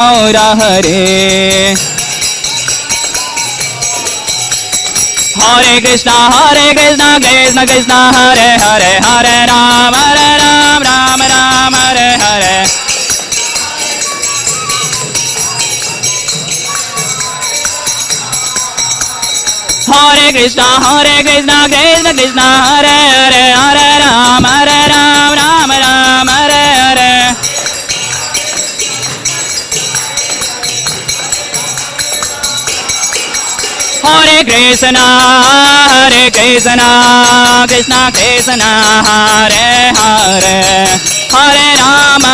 गौर हरे हरे कृष्णा कृष्ण कृष्ण हरे हरे हरे राम राम राम हरे हरे हरे कृष्णा कृष्ण कृष्ण हरे हरे हरे राम राम हरे हरे हरे कृष्ण कृष्ण कृष्ण हरे हरे हरे राम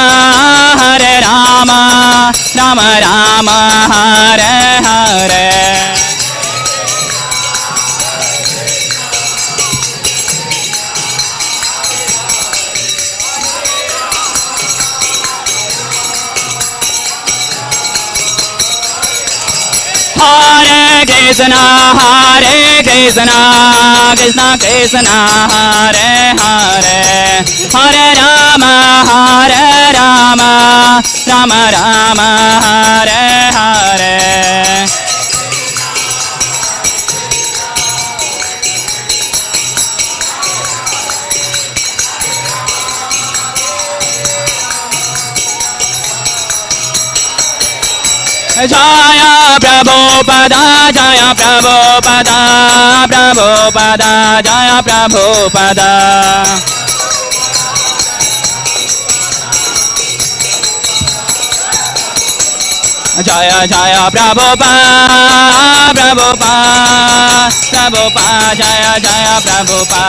राम राम हरे हरे हरे कृष्ण कृष्ण कृष्ण हरे हरे हरे राम राम राम हरे हरे जय प्रभुपदा जय प्रभुपदा प्रभुपदा जय प्रभुपदा जय जय प्रभुपा प्रभुपा प्रभुपा जय जय प्रभुपा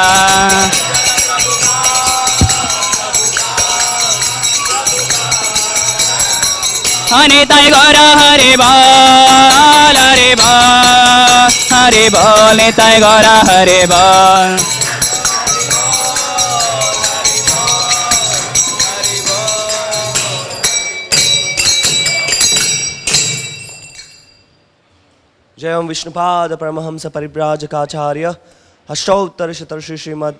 निताय गौर हरि बोल निताय गौर हरि बोल जय ओम विष्णुपाद परमहंस परिव्राजकाचार्य अष्टोत्तर शतर्षि श्रीमद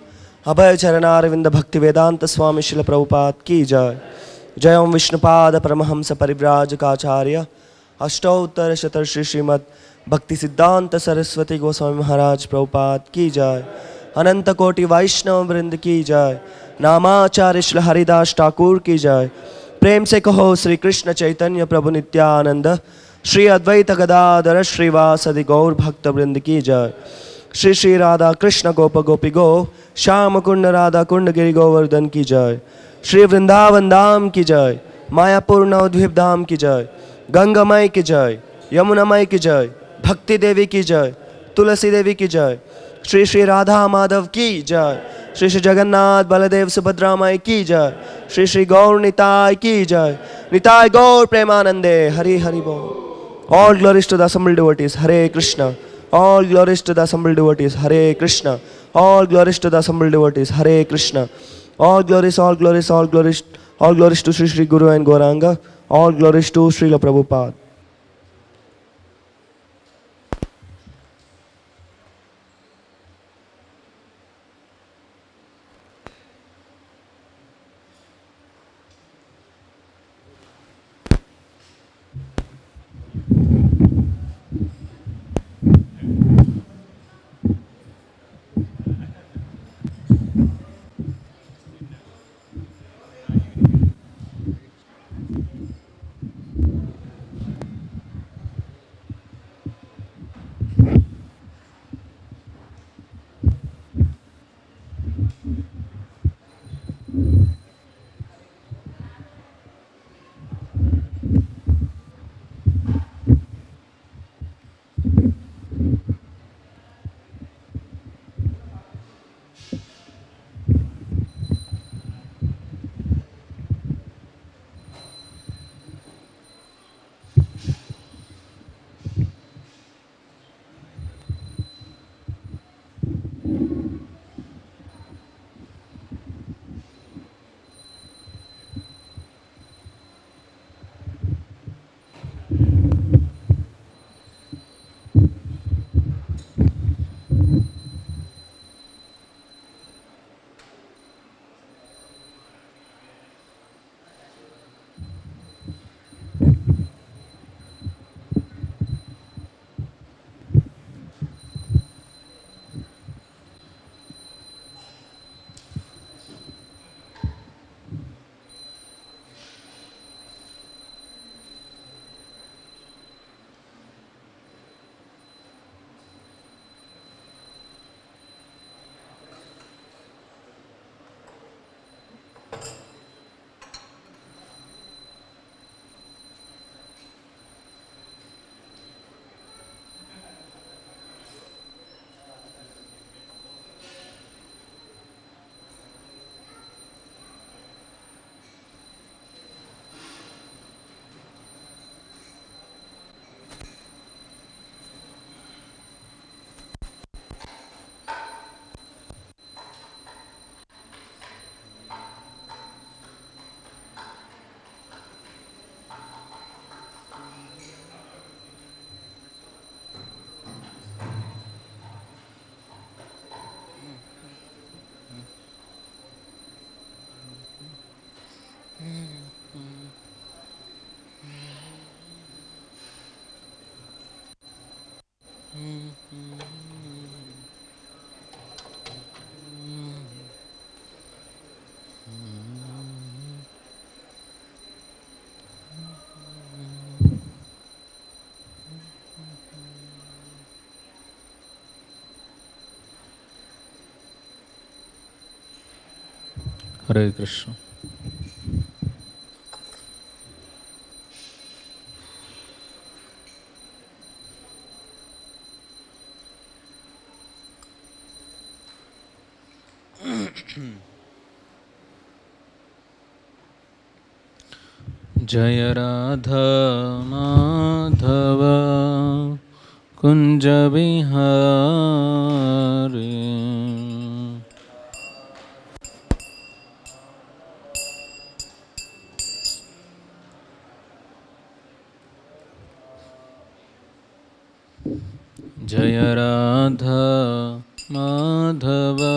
अभय चरणारविंद भक्ति वेदांत स्वामी शिल प्रभुपाद की जय। जय ओम विष्णुपाद परमहंस परिव्राजकाचार्य अष्टोत्तर शतर्षि श्रीमद भक्ति सिद्धांत सरस्वती गोस्वामी महाराज प्रभुपाद की जय। अनंत कोटि वैष्णव वृंद की जय। नामाचार्य श्री हरिदास ठाकुर की जय। प्रेम से कहो श्री कृष्ण चैतन्य प्रभु नित्यानंद श्री अद्वैत गदाधर श्रीवासदि गौर भक्त वृंद की जय। श्री श्री राधा कृष्ण गोप गोपी गो श्याम कुंड राधा कुंड गिरि गोवर्धन की जय। श्री वृंदावन धाम की जय। मायापुर नवद्वीप धाम की जय। गंगा माई की जय। यमुना माई की जय। भक्ति देवी की जय। तुलसी देवी की जय। श्री श्री राधा माधव की जय। श्री श्री जगन्नाथ बलदेव सुभद्रा माई की जय। श्री श्री गौर निताय की जय। निताय गौर प्रेमानंदे हरि हरि बोल। All glories to the assembled devotees, Hare Krishna. All glories to the assembled devotees, Hare Krishna. All glories to the assembled devotees, Hare Krishna. All glories, all glories, all glories, all glories to Sri Sri Guru and Gauranga. All glories to Srila Prabhupada. Hare Krishna. Jaya Radha Madhava Kunja Vihari. Jaya Radha Madhava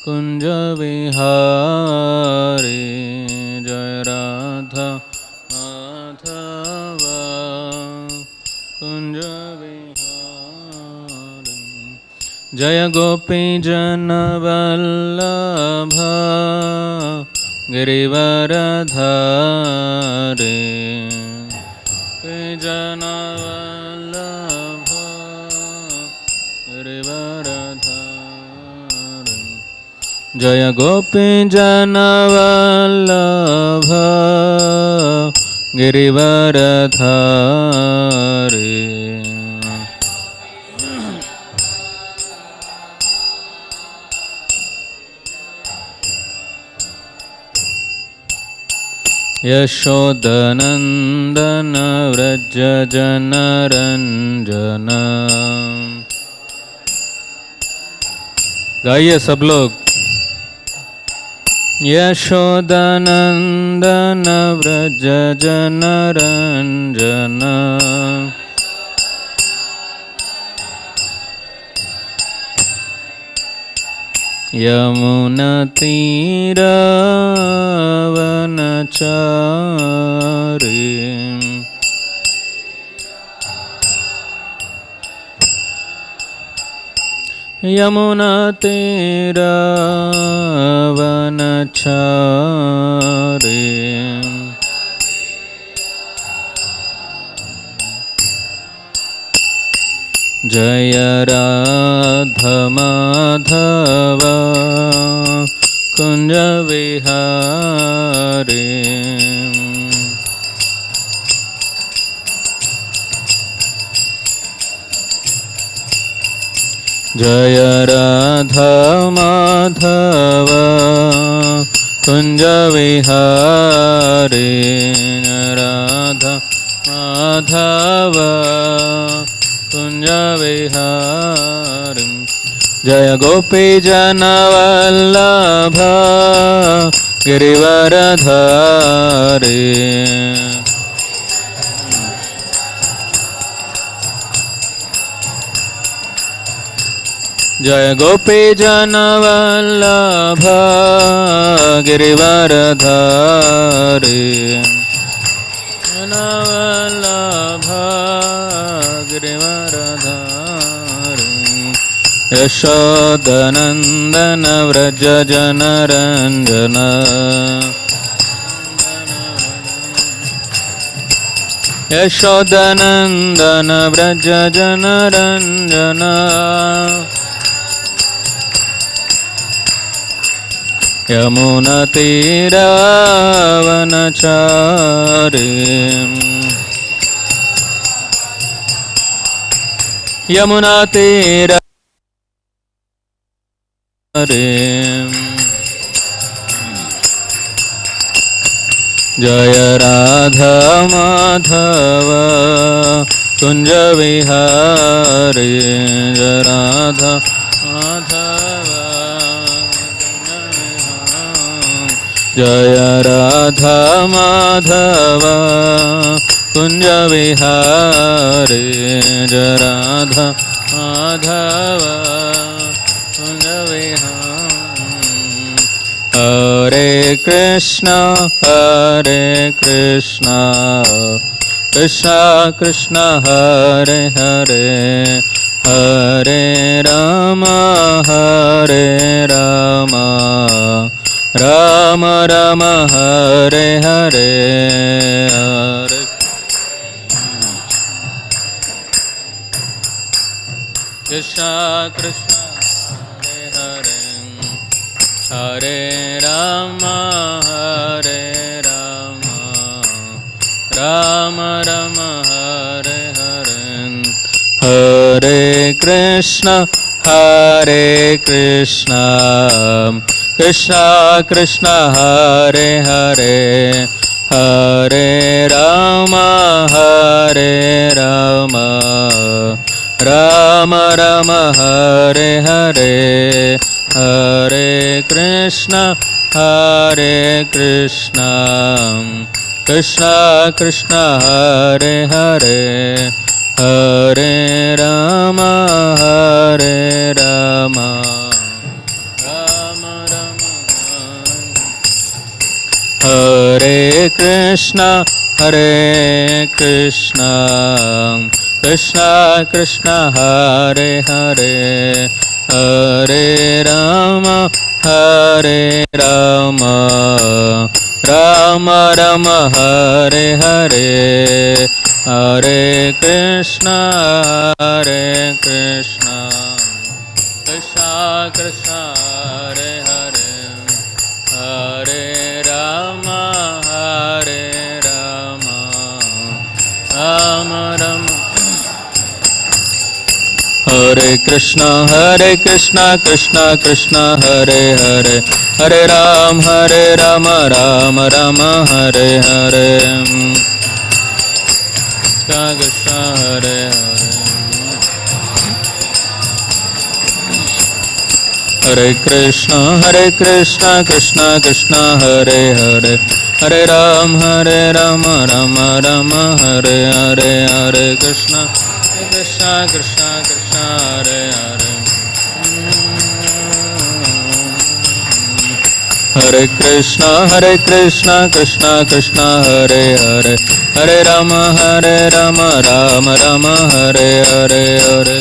Kunja Vihari. Jaya Radha Madhava Kunja Vihari. Jaya Gopi Jana Vallabha Girivaradhari. Jana Vallabha Girivaradhari. Jaya Gopi Jana Vallabha Girivaradhari. Yashodanandana Vraja Janaranjana. गाइए सब लोग. Yashodanandana Vraja Janaranjana. Yamuna Tira Vanachari. Yamuna Tira Vanachari. Jaya Radha Madhava Kunja Vihari. Jaya Radha Madhava Kunja Vihari. Radha Madhava Kunja Vihari. Jaya Gopi Jana Vallabha Girivaradhari. Jaya Gopi Jana Vallabha Girivaradhari. Jana Vallabha Girivaradhari. Yashodanandana Vraja Janaranjana. Yashodanandana Vraja Janaranjana. Yamuna Tira Vanachari. Yamuna Tira Jaya Radha Madhava Kunja Vihari. Jaya Radha Madhava Jaya Radha Madhava Kunja Vihari. Jaya Radha Madhava Kunja Vihari. Hare Krishna Krishna Krishna Hare Hare. Hare Rama Rama Rama Hare Hare. Hare Krishna Krishna Hare Hare. Hare Rama, Hare Rama, Rama Rama, Hare Hare, Hare Krishna, Hare Krishna, Krishna Krishna, Hare Hare, Hare Rama, Hare Rama, Rama Rama, Hare Hare, Hare Krishna, Hare Krishna, Krishna Krishna, Hare Hare, Hare Rama, Hare Rama, Rama Rama, Hare Krishna, Hare Krishna, Krishna Krishna, Hare Hare, Hare Rama, Hare Rama, Rama Rama, Hare Hare, Hare Krishna, Hare Krishna, Krishna Krishna, Hare Hare, Hare Rama, Hare Rama, Rama Rama, Hare Krishna, Krishna Krishna, Hare Hare, Hare Rama, Rama Rama, Hare Hare, Krishna Hare Hare, Hare Krishna, Krishna Krishna, Hare Hare, Hare Rama, Rama Rama, Hare Hare, Hare Krishna, Krishna Krishna, Hare Hare, Hare Krishna, Krishna Krishna, Hare Hare, Hare Rama, Rama Rama, Hare Hare, Hare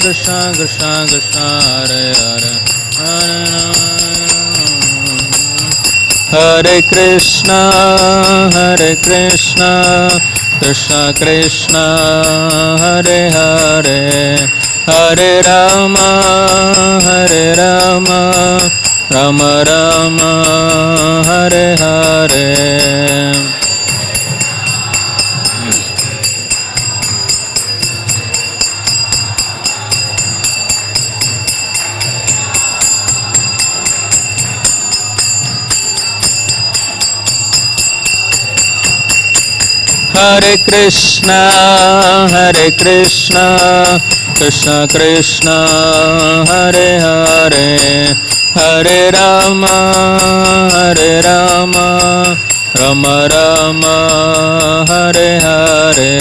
Krishna, Krishna Hare Hare, Hare Krishna, Krishna Krishna, Hare Hare, Hare Rama, Rama Rama, Hare Hare, Hare Krishna, Krishna Krishna, Hare Hare, Hare Rama, Rama Rama, Hare Hare,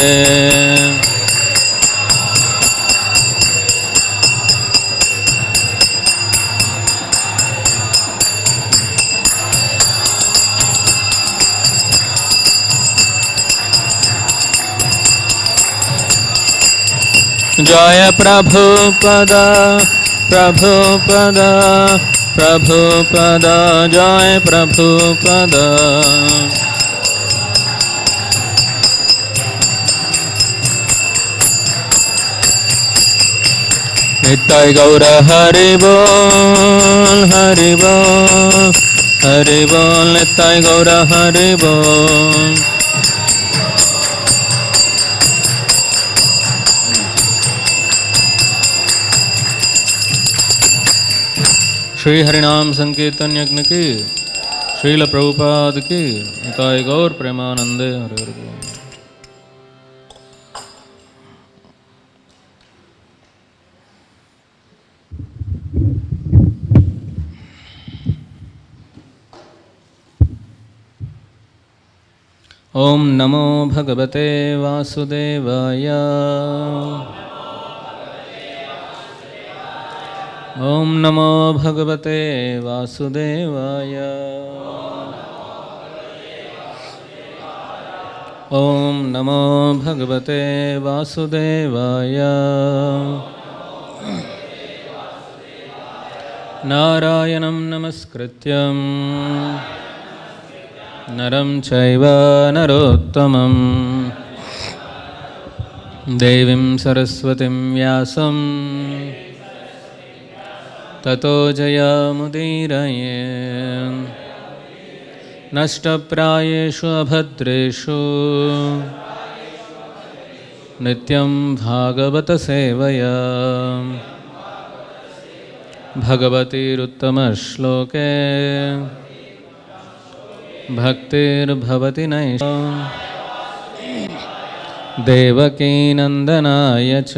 Jaya Prabhupada, Jaya Prabhupada, Nitai Gaura Hari Bol, Hari Bol, Hari Bol, Nitai Gaura Hari Bol. Shri हरिनाम संकीर्तन यज्ञ की, श्रील प्रभुपाद की, निताय गौर प्रेमानंदे, हरे हरे। ओम नमो भगवते वासुदेवाय, ओम नमो भगवते वासुदेवाय, ओम नमो भगवते वासुदेवाय, नारायणं नमस्कृत्यं नरं चैव नरोत्तमं, देवीं सरस्वतीं व्यासं ततो जयमुदीरये नष्टप्रायेषु अभद्रेषु नित्यं भागवतसेवया भगवतीरुत्तमश्लोके भक्तिर्भवति नैष देवकीनन्दनाय च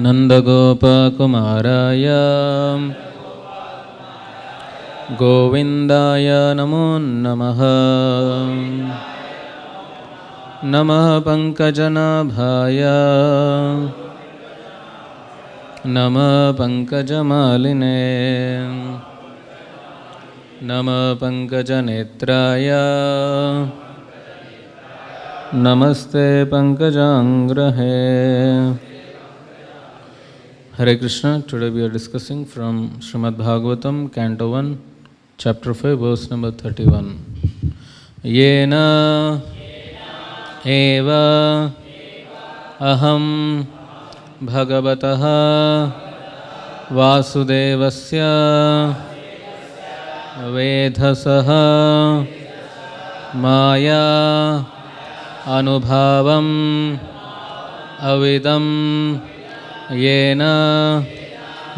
नन्दगोपकुमाराय गोविन्दाय नमो नमः। नमः पङ्कजनाभाय नमः पङ्कजमालिने नमः पङ्कजनेत्राय नमस्ते पङ्कजाङ्ग्रहे। Hare Krishna, today we are discussing from Srimad Bhagavatam, Canto 1, Chapter 5, verse number 31. Yena eva aham bhagavataha vasudevasya vedhasaha maya anubhavam avidam येना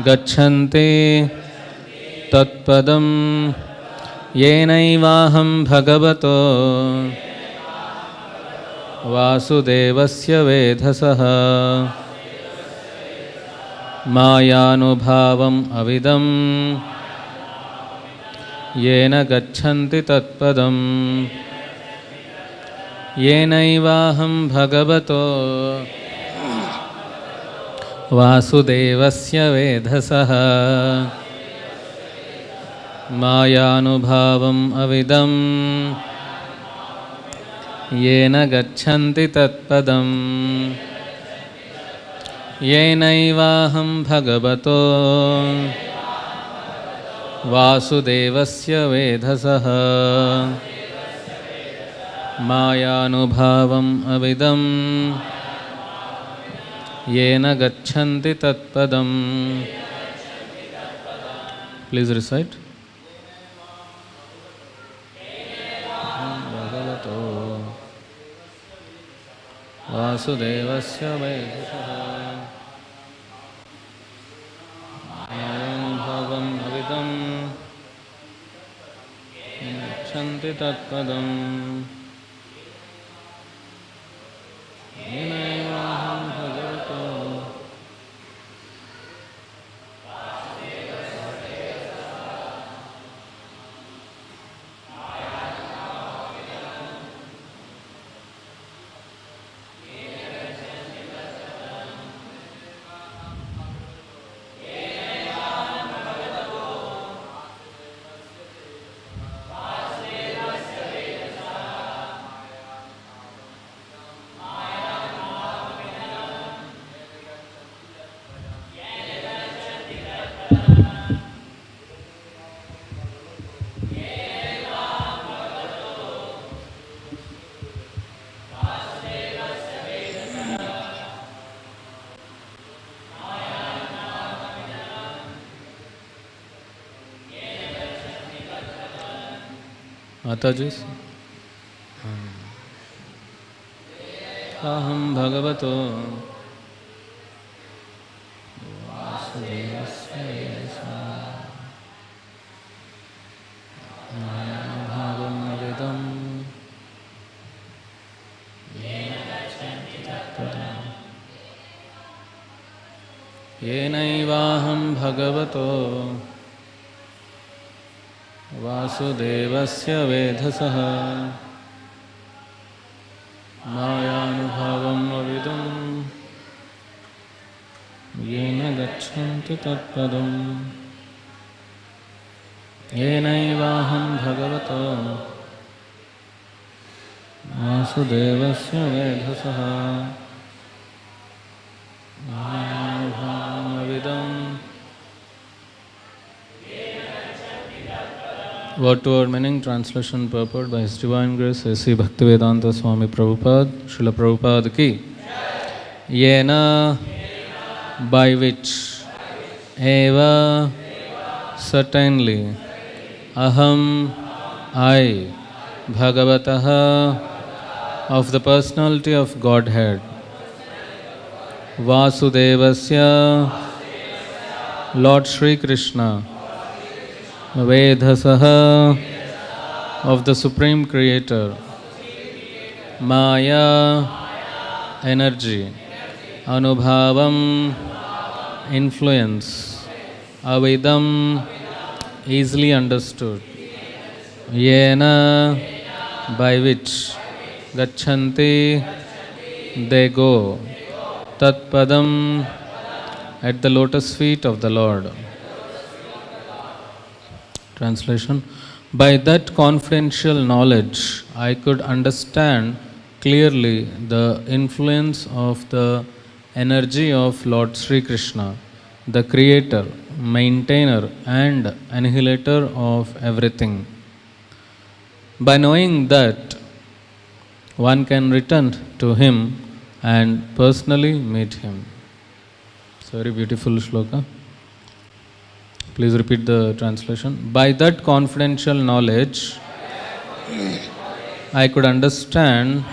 गच्छन्ति तत्पदं येनैवाहं भगवतो वासुदेवस्य वेधसः मायानुभावम् अविदं येन गच्छन्ति तत्पदं येनैवाहं भगवतो वासुदेवस्य वेधसः मायानुभावम् अविदं येन गच्छन्ति तत्पदं येनैवाहं भगवतो वासुदेवस्य वेधसः मायानुभावम् अविदं येन गच्छन्ति तत्पदं. Please recite. भगवतो वासुदेवस्य वेधसः मायानुभावम् अविदं गच्छन्ति तत्पदं येनैवाहं भगवतो माताजी अहं भगवतो वासुदेवस्य वेधसः मायानुभावम् अविदं येन गच्छन्ति तत्पदं येनैवाहं भगवतो वासुदेवस्य वेधसः मायानुभावम् अविदं येन गच्छन्ति तत्पदं येनैवाहं भगवतो वासुदेवस्य वेधसः मायानुभावम् अविदं. Word to word meaning, translation purport by His Divine Grace A.C. Bhaktivedanta Swami Prabhupada, Srila Prabhupada ki. Yena by which eva certainly aham I Bhagavatah of the personality of Godhead Vasudevasya Lord Sri Krishna Vedasaha of the Supreme Creator Maya energy Anubhavam influence Avidam easily understood Yena by which Gachanti they go Tatpadam at the lotus feet of the Lord. Translation. By that confidential knowledge, I could understand clearly the influence of the energy of Lord Sri Krishna, the creator, maintainer, and annihilator of everything. By knowing that, one can return to him and personally meet him. It's a very beautiful shloka. Please repeat the translation. By that confidential knowledge, I could understand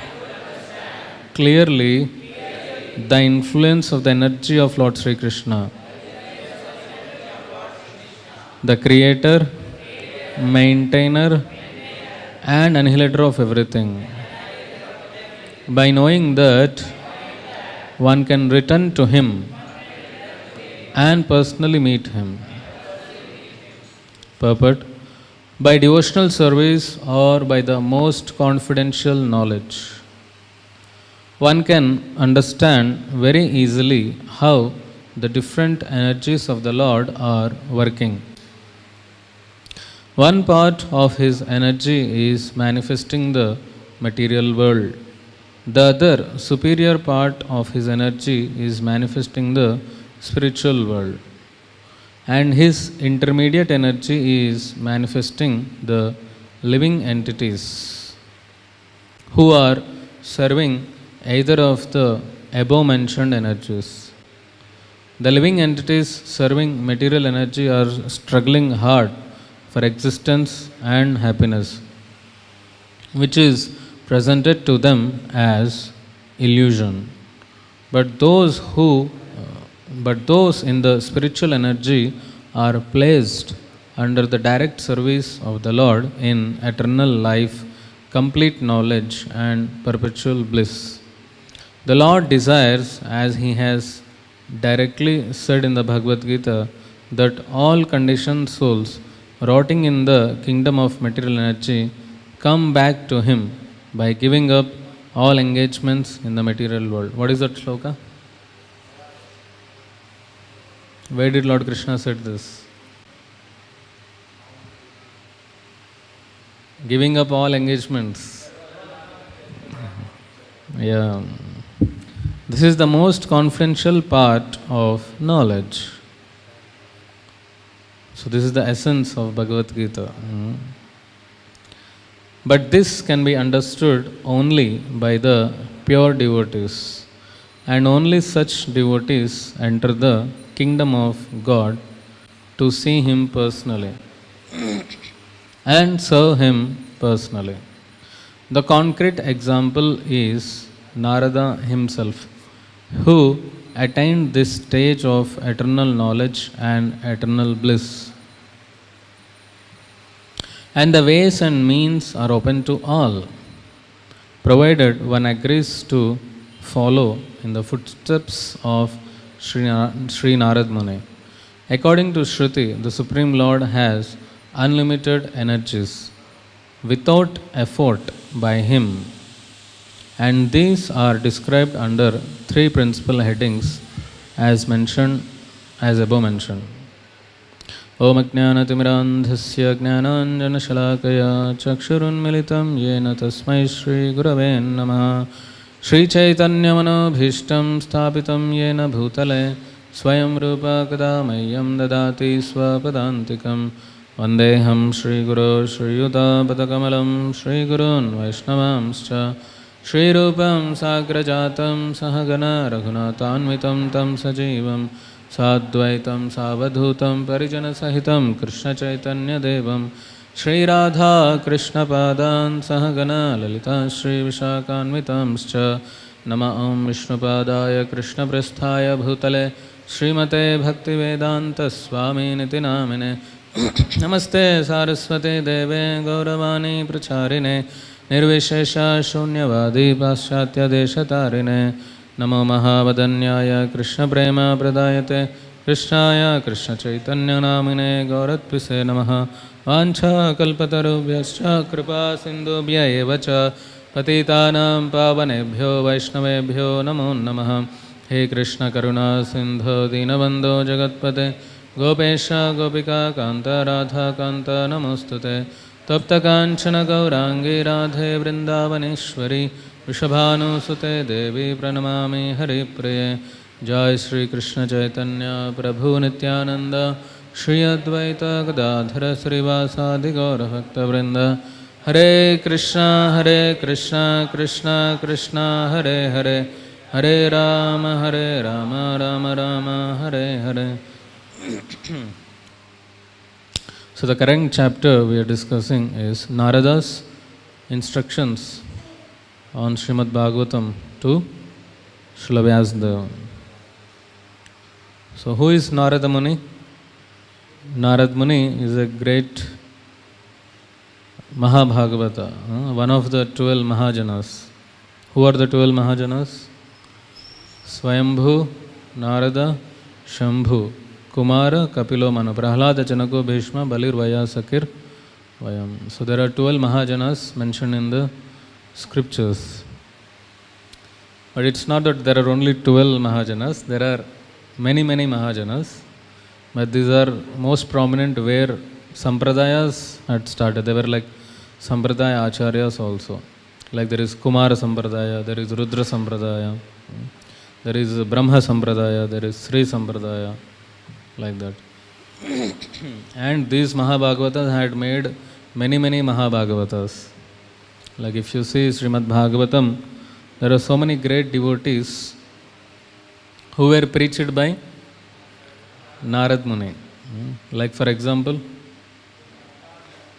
clearly the influence of the energy of Lord Sri Krishna, the creator, maintainer, and annihilator of everything. By knowing that, one can return to him and personally meet him. Purport. By devotional service or by the most confidential knowledge, one can understand very easily how the different energies of the Lord are working. One part of his energy is manifesting the material world. The other superior part of his energy is manifesting the spiritual world. And his intermediate energy is manifesting the living entities who are serving either of the above mentioned energies. The living entities serving material energy are struggling hard for existence and happiness, which is presented to them as illusion. But those in the spiritual energy are placed under the direct service of the Lord in eternal life, complete knowledge, and perpetual bliss. The Lord desires, as he has directly said in the Bhagavad Gita, that all conditioned souls rotting in the kingdom of material energy come back to him by giving up all engagements in the material world. What is that shloka? Where did Lord Krishna said this? Giving up all engagements. Yeah. This is the most confidential part of knowledge. So this is the essence of Bhagavad Gita. But this can be understood only by the pure devotees. And only such devotees enter the kingdom of God to see him personally and serve him personally. The concrete example is Narada himself, who attained this stage of eternal knowledge and eternal bliss. And the ways and means are open to all, provided one agrees to follow in the footsteps of Sri Narad Muni. According to Shruti, the Supreme Lord has unlimited energies without effort by him, and these are described under three principal headings as above mentioned. Om Ajnanatimrandhasya Jnananjanashalakaya Chakshurunmilitam Yena Tasmai Shri Gurave Namaha Shri Chaitanya Manobhishtam Sthapitam Yena Bhutale Swayam Rupa Kadamayyam Dadati Swapadantikam Vandeham Shri Guru Shri Yuta Padakamalam Shri Gurun Vaishnavamscha Shri Rupam Sagrajatam Sahagana Raghunatanvitam Tam Sajivam Sadvaitam Savadhutam Parijana Sahitam Krishna Chaitanya Devam Shri Radha Krishna Padan Sahagana Lalita Shri Vishakanvitamscha Nama Om Vishnupadaya Krishna Prasthaya Bhutale Srimate Bhaktivedanta Swami Niti Namine Namaste Saraswate Deve Gauravani Pracharine Nirvishesha Shunyavadi Paschatya Deshatarine Namo Mahavadanyaya Krishna Prema Pradayate Krishnaya Krishna Chaitanya Namine Gauratpise Namaha Vancha Kalpatarubhyascha Kripa Sindhubhya Evacha Patitanam Pavanebhyo Vaishnavebhyo Namo Namaha He Krishna Karuna Sindho Dinabandho Jagatpate Gopesha Gopika Kanta Radha Kanta Namostute Tapta Kanchana Gaurangi Radhe Vrindavaneshwari Vrishabhanu Sute Devi Pranamami Hari Priye Jai Shri Krishna Chaitanya Prabhu Nityananda Shri Advaita Gadadhara Srivasadi Gaura Bhakta Vrinda Hare Krishna Krishna Krishna Hare Hare Hare Rama Rama Rama Hare Hare. So the current chapter we are discussing is Narada's instructions on Srimad Bhagavatam to Srila Vyasadeva. So who is Narada Muni? Narad Muni is a great Mahabhagavata, one of the 12 Mahajanas. Who are the 12 Mahajanas? Swayambhu, Narada, Shambhu, Kumara, Kapilo, Manu, Prahlada, Janako, Bhishma, Balir, Vaya, Sakir, Vayam. So there are 12 Mahajanas mentioned in the scriptures. But it's not that there are only 12 Mahajanas, there are many Mahajanas. But these are most prominent where Sampradayas had started. They were like Sampradaya Acharyas also. Like there is Kumara Sampradaya, there is Rudra Sampradaya, there is Brahma Sampradaya, there is Sri Sampradaya, like that. And these Mahabhagavatas had made many Mahabhagavatas. Like if you see Srimad Bhagavatam, there are so many great devotees who were preached by Narad Muni. Like for example,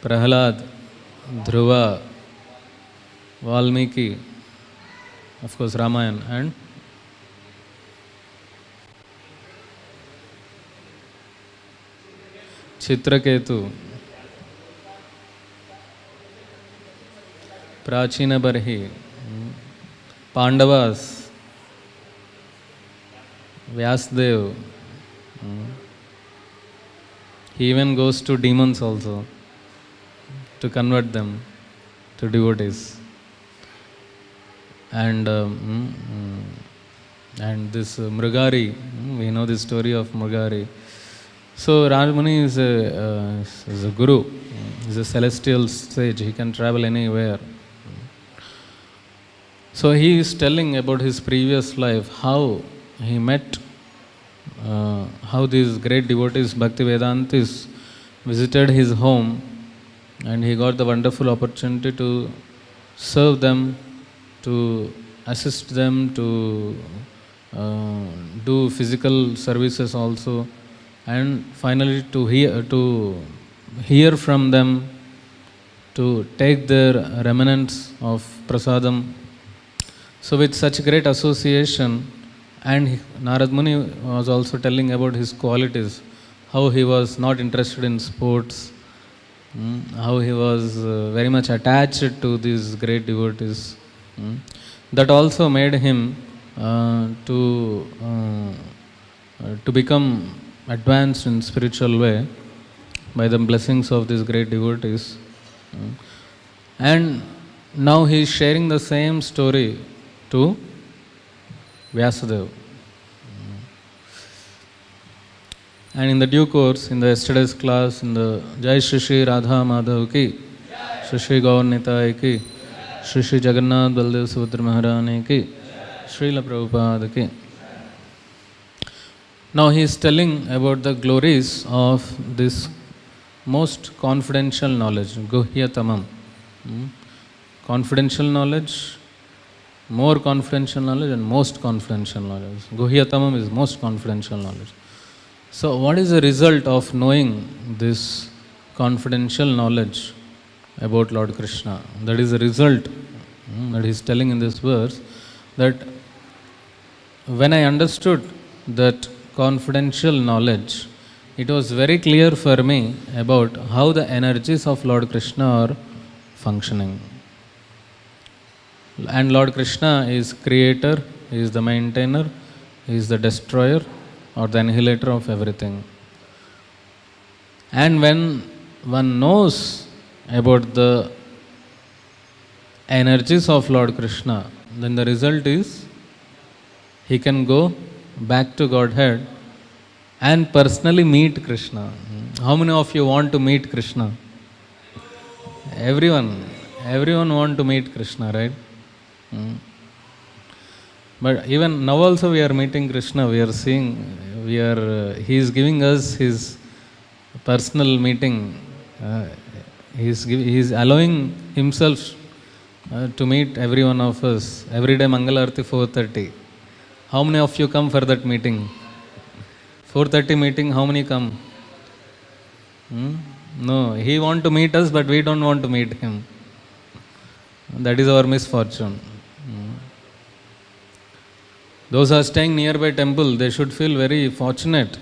Prahlad, Dhruva, Valmiki, of course Ramayana, and Chitraketu, Prachina Barhi, Pandavas, Vyasadeva. He even goes to demons also to convert them to devotees. And this Mrigari, we know the story of Mrigari. So Rajmuni is a guru, is a celestial sage, he can travel anywhere. So he is telling about his previous life, how he met, how these great devotees, Bhaktivedantis, visited his home, and he got the wonderful opportunity to serve them, to assist them, to do physical services also, and finally to hear from them, to take their remnants of prasadam. So with such great association, and Narad Muni was also telling about his qualities, how he was not interested in sports, how he was very much attached to these great devotees. That also made him to become advanced in spiritual way by the blessings of these great devotees. And now he is sharing the same story to Vyasadeva. And in the due course, in the yesterday's class, in the Jai Shri Shri Radha Madhav ki, Shri Shri Gaur Nitai ki, Shri Shri Jagannath Baldev Subhadra Maharani ki, Srila Prabhupada ki. Now he is telling about the glories of this most confidential knowledge, Guhya Tamam. Confidential knowledge more confidential knowledge and most confidential knowledge. Guhyatamam is most confidential knowledge. So what is the result of knowing this confidential knowledge about Lord Krishna? That is the result that he is telling in this verse, that when I understood that confidential knowledge, it was very clear for me about how the energies of Lord Krishna are functioning. And Lord Krishna is creator, he is the maintainer, he is the destroyer or the annihilator of everything. And when one knows about the energies of Lord Krishna, then the result is he can go back to Godhead and personally meet Krishna. How many of you want to meet Krishna? Everyone want to meet Krishna, right? But even now also we are meeting Krishna, we are seeing, he is giving us his personal meeting. He is allowing himself to meet every one of us. Every day Mangalarti 4:30. How many of you come for that meeting? 4:30 meeting, how many come? No, he want to meet us, but we don't want to meet him. That is our misfortune. Those who are staying nearby temple, they should feel very fortunate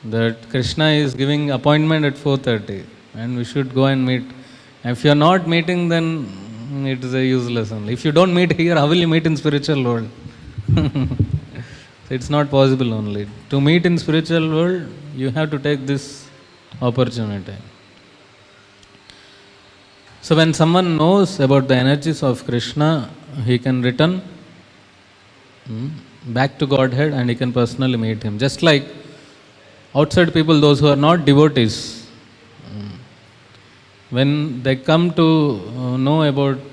that Krishna is giving appointment at 4:30 and we should go and meet. If you are not meeting, then it is a useless only. If you don't meet here, how will you meet in spiritual world? So it's not possible only. To meet in spiritual world, you have to take this opportunity. So when someone knows about the energies of Krishna, he can return back to Godhead and he can personally meet him. Just like outside people, those who are not devotees, when they come to know about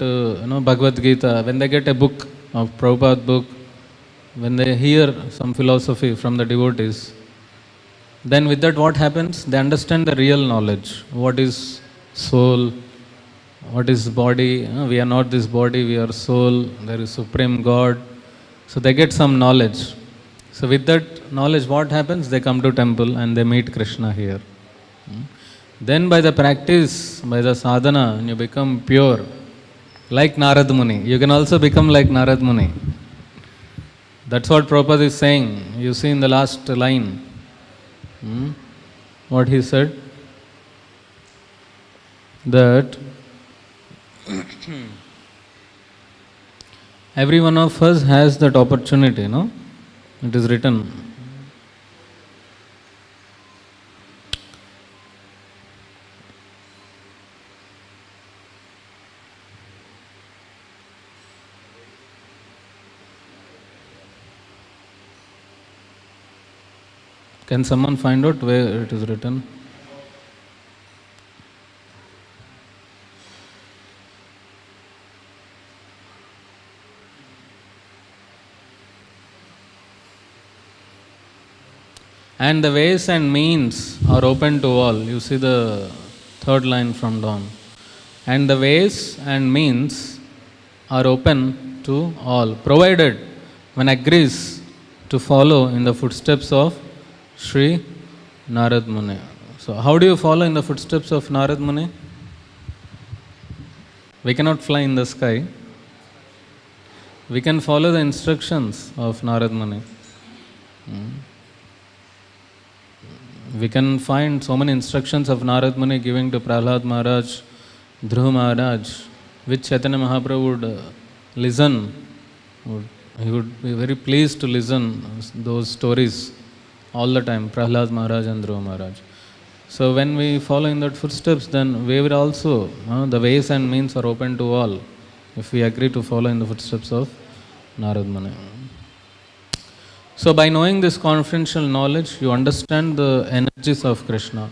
Bhagavad Gita, when they get a book of Prabhupada book, when they hear some philosophy from the devotees, then with that what happens? They understand the real knowledge. What is soul? What is body? We are not this body, we are soul. There is Supreme God. So they get some knowledge. So with that knowledge what happens? They come to temple and they meet Krishna here. Then by the practice, by the sadhana, you become pure. Like Narad Muni. You can also become like Narad Muni. That's what Prabhupada is saying. You see in the last line. What he said? That every one of us has that opportunity, no? It is written. Can someone find out where it is written? And the ways and means are open to all. You see the third line from down. And the ways and means are open to all, provided one agrees to follow in the footsteps of Sri Narad Muni. So how do you follow in the footsteps of Narad Muni? We cannot fly in the sky. We can follow the instructions of Narad Muni. We can find so many instructions of Narad Muni giving to Prahlad Maharaj, Dhruv Maharaj, which Chaitanya Mahaprabhu would listen. He would be very pleased to listen those stories all the time, Prahlad Maharaj and Dhruv Maharaj. So when we follow in that footsteps, then we will also, the ways and means are open to all, if we agree to follow in the footsteps of Narad Muni. So by knowing this confidential knowledge, you understand the energies of Krishna.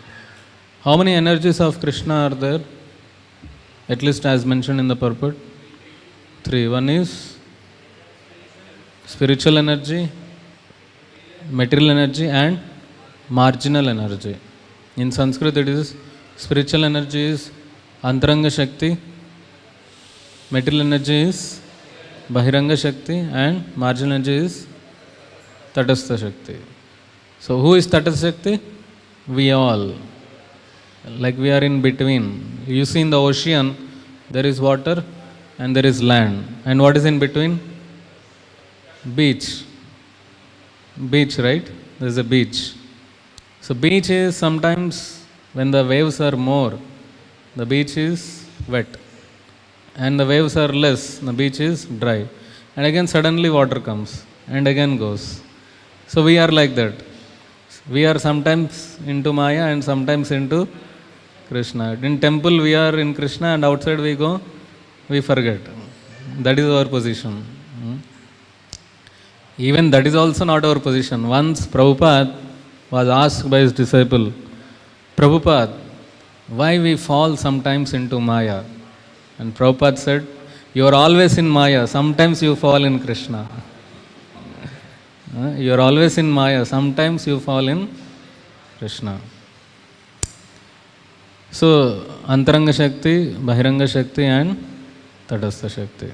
How many energies of Krishna are there? At least as mentioned in the purport. 3. One is spiritual energy, material energy and marginal energy. In Sanskrit it is spiritual energy is Antaranga Shakti, material energy is Bahiranga Shakti, and marginal energy is Tatastha Shakti. So who is Tatastha Shakti? We all. Like we are in between. You see in the ocean, there is water and there is land. And what is in between? Beach. Beach, right? There is a beach. So beach is sometimes when the waves are more, the beach is wet. And the waves are less, the beach is dry. And again suddenly water comes and again goes. So we are like that. We are sometimes into Maya and sometimes into Krishna. In temple we are in Krishna and outside we go, we forget. That is our position. Even that is also not our position. Once Prabhupada was asked by his disciple, Prabhupada, why we fall sometimes into Maya? And Prabhupada said, you are always in Maya, sometimes you fall in Krishna. You are always in Maya, sometimes you fall in Krishna. So, Antaranga Shakti, Bahiranga Shakti and Tatastha Shakti.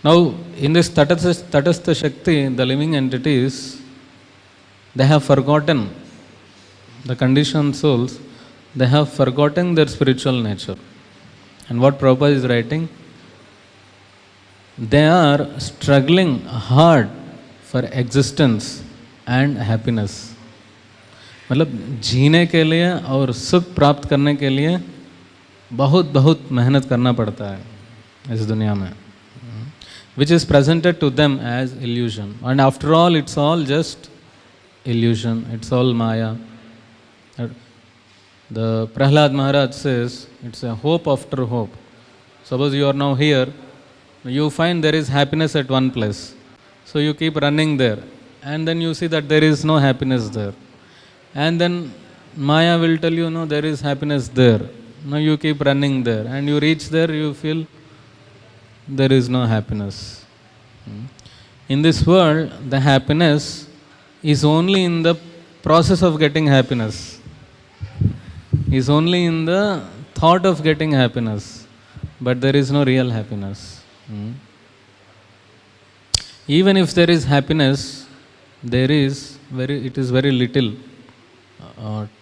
Now, in this Tatastha Shakti, the living entities, they have forgotten, the conditioned souls, they have forgotten their spiritual nature. And what Prabhupada is writing, they are struggling hard for existence and happiness. मतलब जीने के लिए और सुख प्राप्त करने के लिए बहुत बहुत मेहनत करना पड़ता है इस दुनिया में, which is presented to them as illusion. And after all, it's all just illusion, it's all Maya. The Prahlad Maharaj says, it's a hope after hope. Suppose you are now here, you find there is happiness at one place. So you keep running there. And then you see that there is no happiness there. And then Maya will tell you, no, there is happiness there. Now you keep running there. And you reach there, you feel there is no happiness. In this world, the happiness is only in the process of getting happiness. Is only in the thought of getting happiness, but there is no real happiness. Even if there is happiness, it is very little,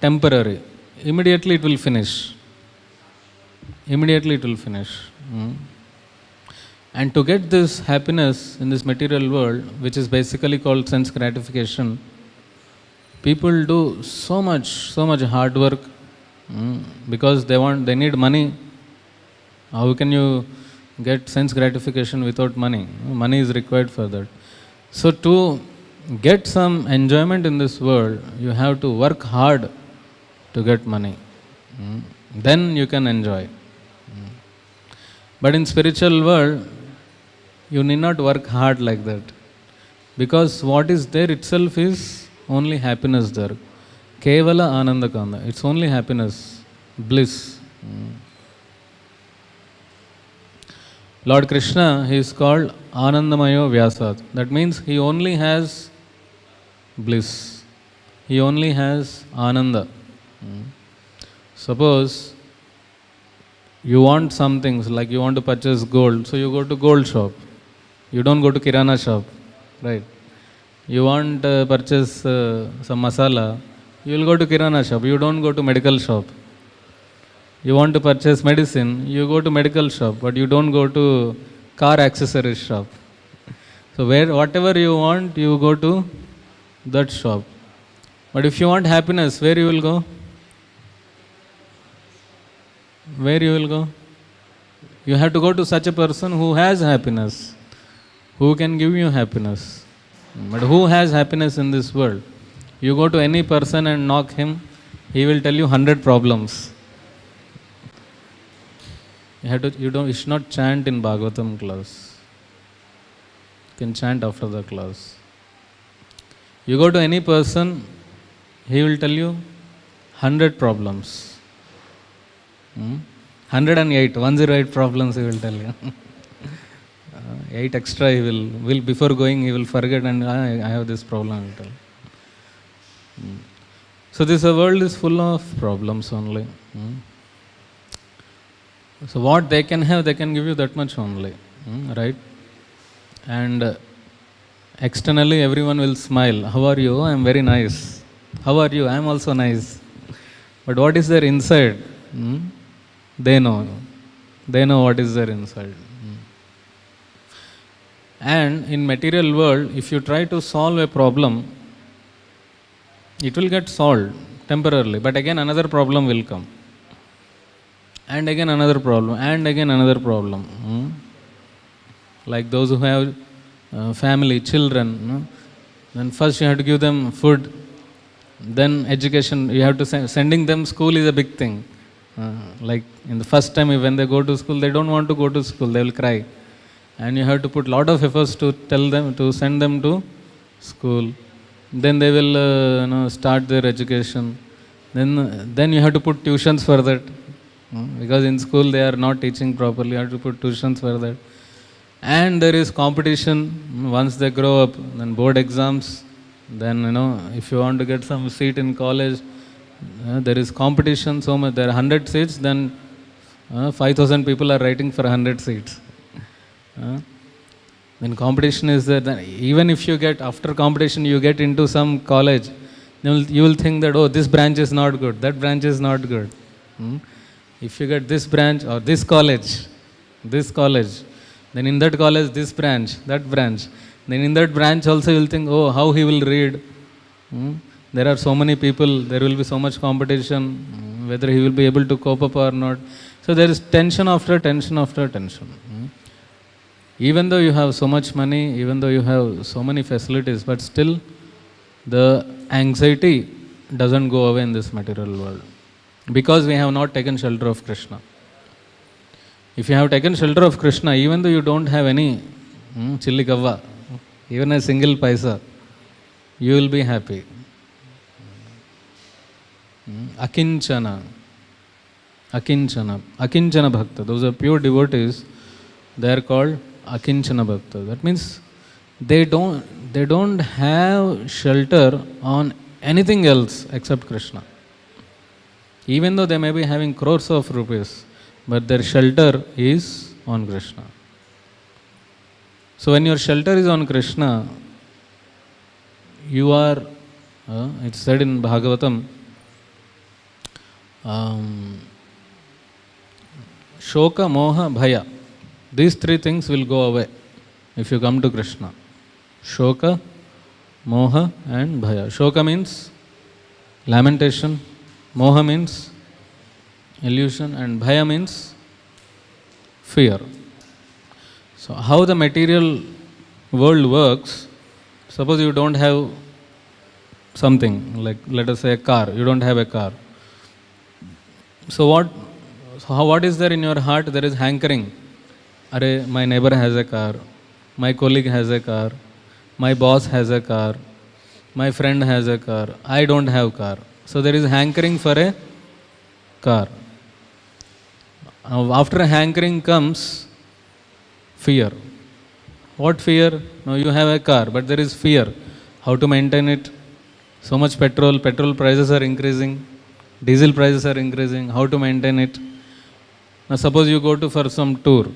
temporary. Immediately it will finish. And to get this happiness in this material world, which is basically called sense gratification, people do so much hard work. Because they need money. How can you get sense gratification without money? Money is required for that. So to get some enjoyment in this world, you have to work hard to get money. Then you can enjoy. But in spiritual world, you need not work hard like that. Because what is there itself is only happiness there. Kevala Ananda Kanda. It's only happiness, bliss. Lord Krishna, he is called Anandamayo Vyasad. That means he only has bliss. He only has Ananda. Suppose you want some things, like you want to purchase gold, so you go to gold shop. You don't go to Kirana shop, right? You want to purchase some masala, you will go to Kirana shop, you don't go to medical shop. You want to purchase medicine, you go to medical shop, but you don't go to car accessories shop. So whatever you want, you go to that shop. But if you want happiness, where you will go? Where you will go? You have to go to such a person who has happiness, who can give you happiness. But who has happiness in this world? You go to any person and knock him, he will tell you 100 problems. You should not chant in Bhagavatam class. You can chant after the class. You go to any person, he will tell you 100 problems. 108 problems he will tell you. 8 extra he will before going he will forget, and I have this problem. He will tell. So this world is full of problems only. So what they can have, they can give you that much only. right? And externally everyone will smile. How are you? I am very nice. How are you? I am also nice. But what is there inside? They know. They know what is there inside. And in material world, if you try to solve a problem, it will get solved temporarily, but again another problem will come. And again another problem, and again another problem. Like those who have family, children, then first you have to give them food, then education, you have to sending them school is a big thing. Like in the first time when they go to school, they don't want to go to school, they will cry. And you have to put lot of efforts to tell them, to send them to school. Then they will start their education. Then you have to put tuitions for that. Because in school they are not teaching properly, you have to put tuitions for that. And there is competition once they grow up, then board exams, then if you want to get some seat in college, there is competition so much. There are 100 seats, then 5,000 people are writing for 100 seats. Then competition is there. Then even if you get, after competition, you get into some college, you will think that, oh, this branch is not good, that branch is not good. If you get this branch or this college, then in that college, this branch, that branch. Then in that branch also you will think, oh, how he will read. There are so many people, there will be so much competition, whether he will be able to cope up or not. So there is tension after tension after tension. Even though you have so much money, even though you have so many facilities, but still the anxiety doesn't go away in this material world. Because we have not taken shelter of Krishna. If you have taken shelter of Krishna, even though you don't have any chilli kavva, even a single paisa, you will be happy. Akinchana Bhakta. Those are pure devotees. They are called Akinchana Bhakta. That means they don't have shelter on anything else except Krishna. Even though they may be having crores of rupees, but their shelter is on Krishna. So when your shelter is on Krishna, you are, it's said in Bhagavatam, Shoka, Moha, Bhaya. These three things will go away if you come to Krishna. Shoka, Moha and Bhaya. Shoka means lamentation, Moha means illusion, and Bhaya means fear. So how the material world works, suppose you don't have something, like let us say a car, you don't have a car. So what is there in your heart? There is hankering. Arey, my neighbor has a car, my colleague has a car, my boss has a car, my friend has a car, I don't have car. So there is hankering for a car. After hankering comes fear. What fear? Now you have a car, but there is fear. How to maintain it? So much petrol prices are increasing, diesel prices are increasing, how to maintain it? Now suppose you go for some tour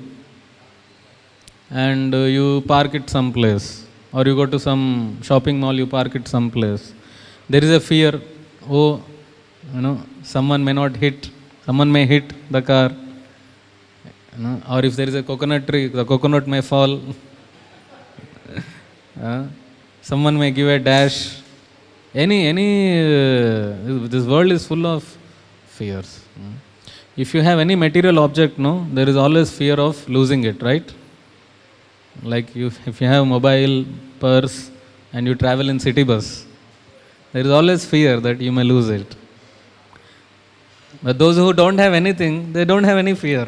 and you park it someplace, or you go to some shopping mall, you park it someplace. There is a fear, someone may hit the car, or if there is a coconut tree, the coconut may fall, someone may give a dash. This world is full of fears. If you have any material object, there is always fear of losing it, right? Like if you have mobile, purse, and you travel in city bus, there is always fear that you may lose it. But those who don't have anything, they don't have any fear.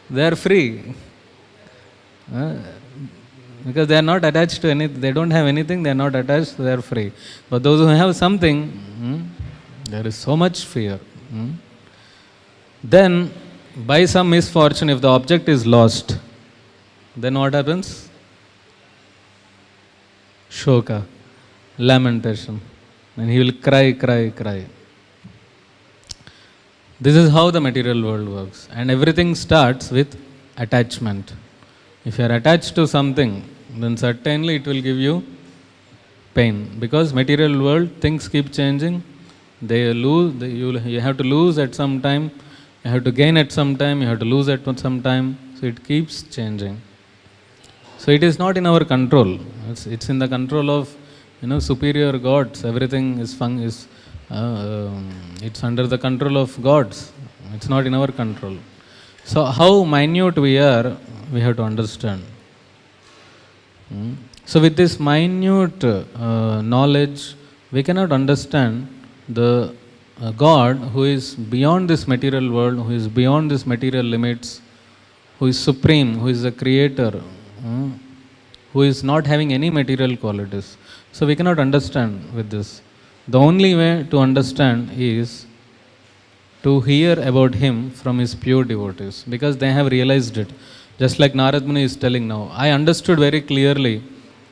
They are free. Because they are not attached to anything. They don't have anything, they are not attached, they are free. But those who have something, there is so much fear. Then, by some misfortune, if the object is lost, then what happens? Shoka, lamentation. And he will cry. This is how the material world works. And everything starts with attachment. If you are attached to something, then certainly it will give you pain, because material world things keep changing. You have to lose at some time, you have to gain at some time, you have to lose at some time, so it keeps changing. So it is not in our control. It's in the control of superior gods. Everything is it's under the control of gods. It's not in our control. So how minute we are, we have to understand. So with this minute knowledge, we cannot understand the God who is beyond this material world, who is beyond these material limits, who is supreme, who is the creator, who is not having any material qualities. So we cannot understand with this. The only way to understand is to hear about him from his pure devotees, because they have realized it. Just like Narad Muni is telling now, I understood very clearly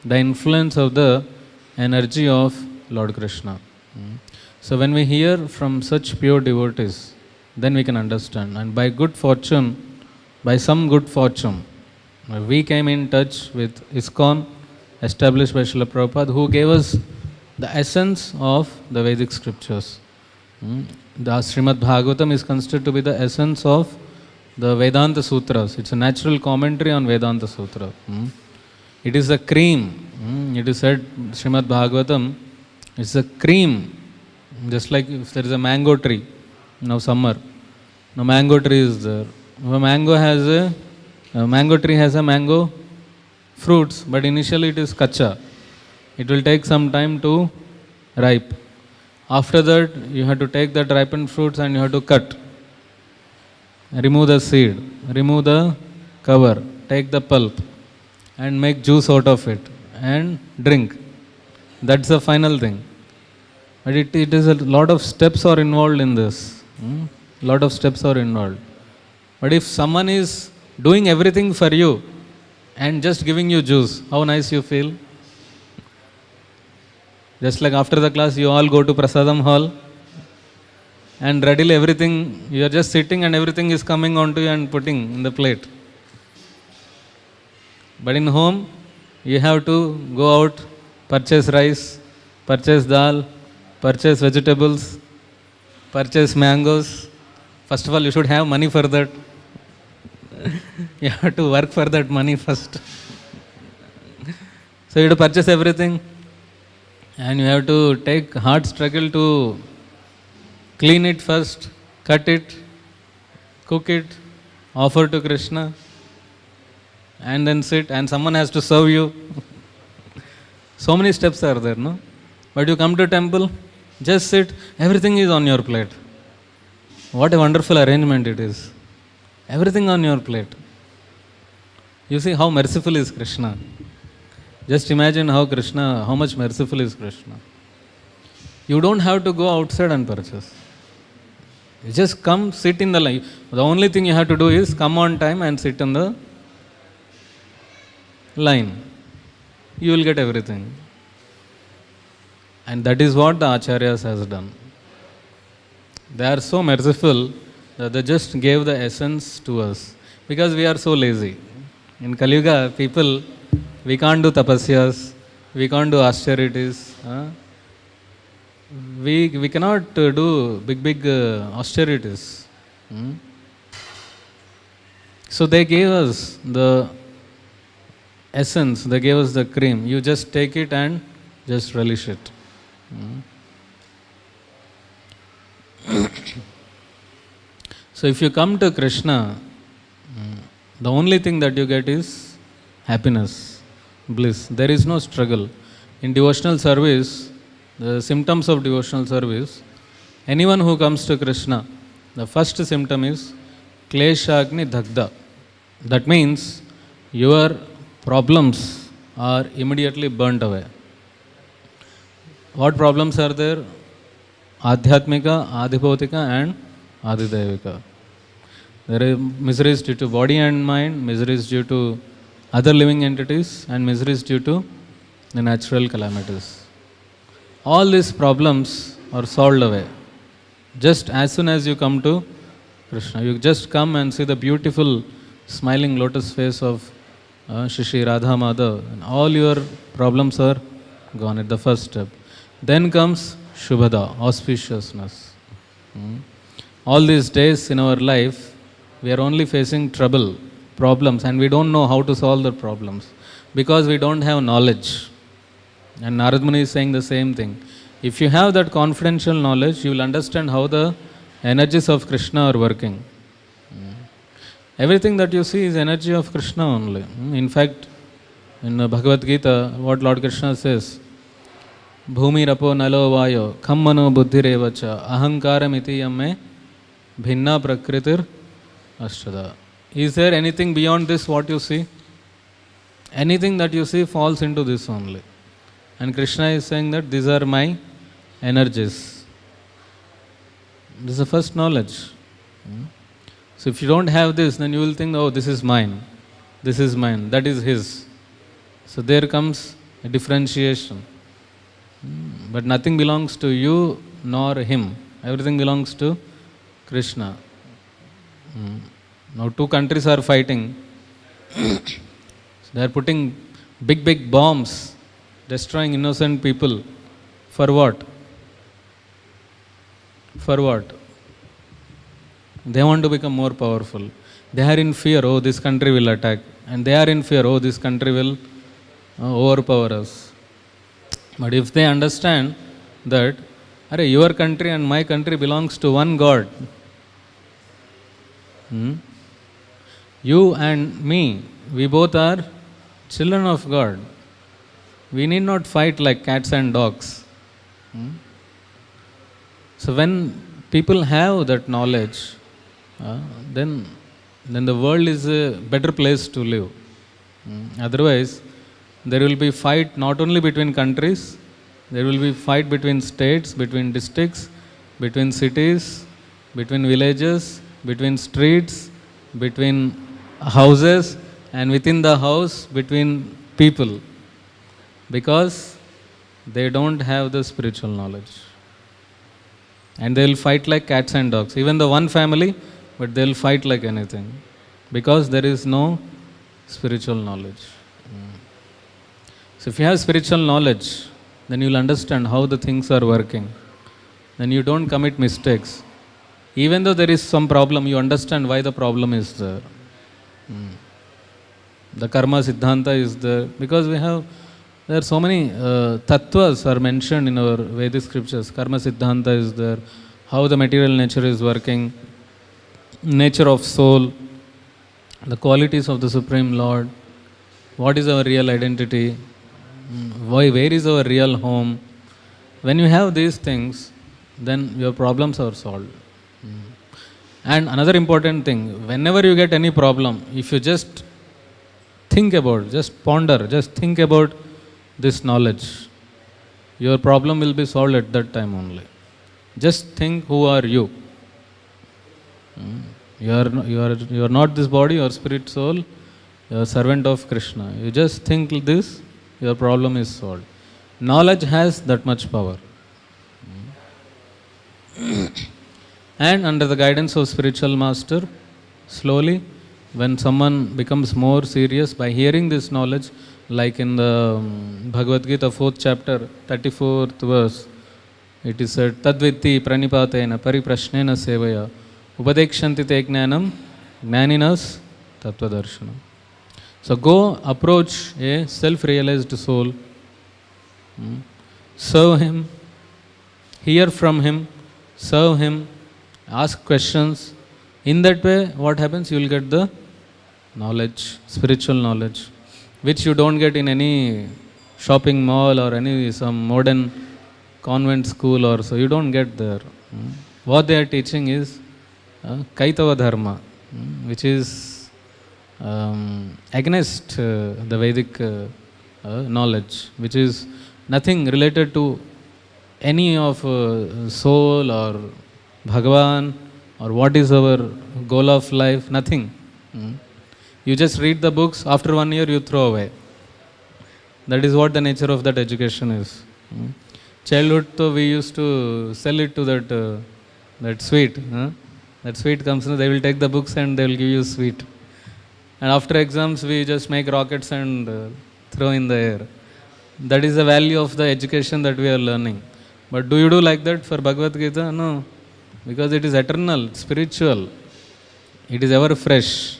the influence of the energy of Lord Krishna. So when we hear from such pure devotees, then we can understand. And by good fortune, by some good fortune, we came in touch with ISKCON, established by Srila Prabhupada, who gave us the essence of the Vedic scriptures. The Srimad Bhagavatam is considered to be the essence of the Vedanta Sutras. It's a natural commentary on Vedanta Sutra. It is a cream. It is said, Srimad Bhagavatam is a cream. Just like if there is a mango tree, now summer, now mango tree is there. If a mango tree has a mango fruits, but initially it is kacha. It will take some time to ripe. After that, you have to take that ripened fruits and you have to cut. Remove the seed, remove the cover, take the pulp and make juice out of it and drink. That's the final thing. But it is a lot of steps are involved in this. Lot of steps are involved. But if someone is doing everything for you and just giving you juice, how nice you feel? Just like after the class, you all go to Prasadam hall and readily everything, you are just sitting and everything is coming onto you and putting in the plate. But in home, you have to go out, purchase rice, purchase dal, purchase vegetables, purchase mangoes. First of all, you should have money for that. You have to work for that money first. So you have to purchase everything. And you have to take hard struggle to clean it first, cut it, cook it, offer to Krishna, and then sit, and someone has to serve you. So many steps are there, no? But you come to temple, just sit, everything is on your plate. What a wonderful arrangement it is. Everything on your plate. You see how merciful is Krishna. Just imagine how much merciful is Krishna. You don't have to go outside and purchase. You just come, sit in the line. The only thing you have to do is come on time and sit in the line. You will get everything. And that is what the Acharyas has done. They are so merciful that they just gave the essence to us. Because we are so lazy. In Kali Yuga, people, we can't do tapasyas, we can't do austerities. We cannot do big austerities. So they gave us the essence, they gave us the cream. You just take it and just relish it. So if you come to Krishna, the only thing that you get is happiness, bliss. There is no struggle. In devotional service, the symptoms of devotional service, anyone who comes to Krishna, the first symptom is Kleshagni Dagda. That means your problems are immediately burnt away. What problems are there? Adhyatmika, Adhibhautika and Adidevika. There are miseries due to body and mind, miseries due to other living entities, and miseries due to the natural calamities. All these problems are solved away. Just as soon as you come to Krishna, you just come and see the beautiful smiling lotus face of Shri Radha Madhav, and all your problems are gone at the first step. Then comes Shubhada, auspiciousness. All these days in our life, we are only facing trouble, problems, and we don't know how to solve the problems because we don't have knowledge. And Narad Muni is saying the same thing. If you have that confidential knowledge, you will understand how the energies of Krishna are working. Everything that you see is energy of Krishna only. In fact, in Bhagavad Gita, what Lord Krishna says, Bhumi rapo nalo vayo, khammano buddhirevacha, ahankaram iti yamme, bhinna prakritir ashtada. Is there anything beyond this what you see? Anything that you see falls into this only. And Krishna is saying that these are my energies. This is the first knowledge. So if you don't have this, then you will think, oh, this is mine, that is his. So there comes a differentiation. But nothing belongs to you nor him. Everything belongs to Krishna. Now 2 countries are fighting. So they are putting big bombs, destroying innocent people. For what? For what? They want to become more powerful. They are in fear, oh, this country will attack. And they are in fear, oh, this country will overpower us. But if they understand that, your country and my country belongs to one God. You and me, we both are children of God. We need not fight like cats and dogs. So when people have that knowledge, then the world is a better place to live. Otherwise, there will be fight not only between countries, there will be fight between states, between districts, between cities, between villages, between streets, between houses, and within the house, between people. Because they don't have the spiritual knowledge. And they will fight like cats and dogs. Even the one family, but they will fight like anything. Because there is no spiritual knowledge. So if you have spiritual knowledge, then you will understand how the things are working. Then you don't commit mistakes. Even though there is some problem, you understand why the problem is there. The karma siddhanta is there. Because there are so many tattvas are mentioned in our Vedic scriptures. Karma siddhanta is there. How the material nature is working. Nature of soul. The qualities of the Supreme Lord. What is our real identity? Where is our real home? When you have these things, then your problems are solved. And another important thing, whenever you get any problem, if you just think about, just ponder, just think about this knowledge, your problem will be solved at that time only. Just think, who are you? You are not this body, you are spirit, soul, you are servant of Krishna. You just think this, your problem is solved. Knowledge has that much power. And under the guidance of spiritual master, slowly, when someone becomes more serious by hearing this knowledge, like in the Bhagavad Gita 4th chapter, 34th verse, it is said, Tadvitti pranipatena pariprashnena sevaya upadekshanti te jnanam jnaninas tattvadarshana. So go approach a self-realized soul, serve him, hear from him, serve him, ask questions. In that way, what happens? You will get the knowledge, spiritual knowledge, which you don't get in any shopping mall or some modern convent school or so. You don't get there. What they are teaching is Kaitava Dharma, which is against the Vedic knowledge, which is nothing related to any of soul or Bhagavan or what is our goal of life, nothing. You just read the books, after 1 year you throw away. That is what the nature of that education is. Childhood, though, we used to sell it to that sweet. That sweet comes, they will take the books and they will give you sweet. And after exams, we just make rockets and throw in the air. That is the value of the education that we are learning. But do you do like that for Bhagavad Gita? No. Because it is eternal, spiritual. It is ever fresh.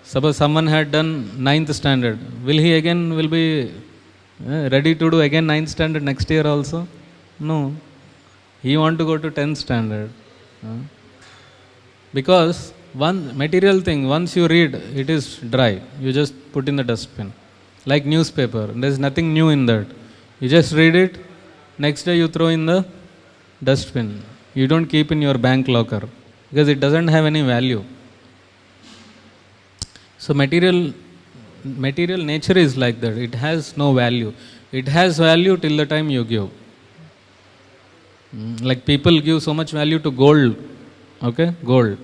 Suppose someone had done 9th standard. Will he again will be ready to do again 9th standard next year also? No. He want to go to 10th standard. Because one material thing, once you read, it is dry. You just put in the dustbin. Like newspaper. There is nothing new in that. You just read it. Next day you throw in the dustbin. You don't keep in your bank locker. Because it doesn't have any value. So material nature is like that. It has no value. It has value till the time you give. Like people give so much value to gold. Okay? Gold.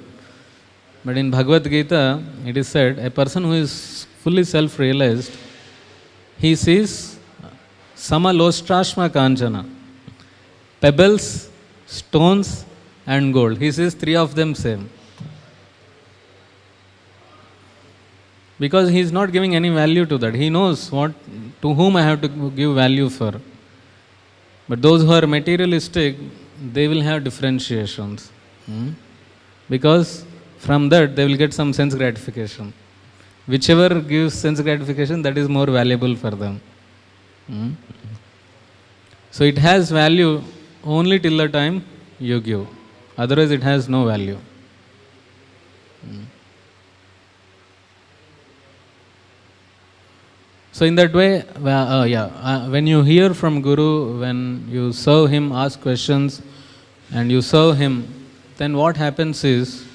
But in Bhagavad Gita, it is said, a person who is fully self-realized, he sees samalostrashma kanchana, pebbles, stones and gold. He sees three of them same. Because he is not giving any value to that. He knows to whom I have to give value for. But those who are materialistic, they will have differentiations. Because from that they will get some sense gratification. Whichever gives sense gratification, that is more valuable for them. So it has value only till the time you give. Otherwise it has no value. So in that way, when you hear from Guru, when you serve him, ask questions, and you serve him, then what happens is,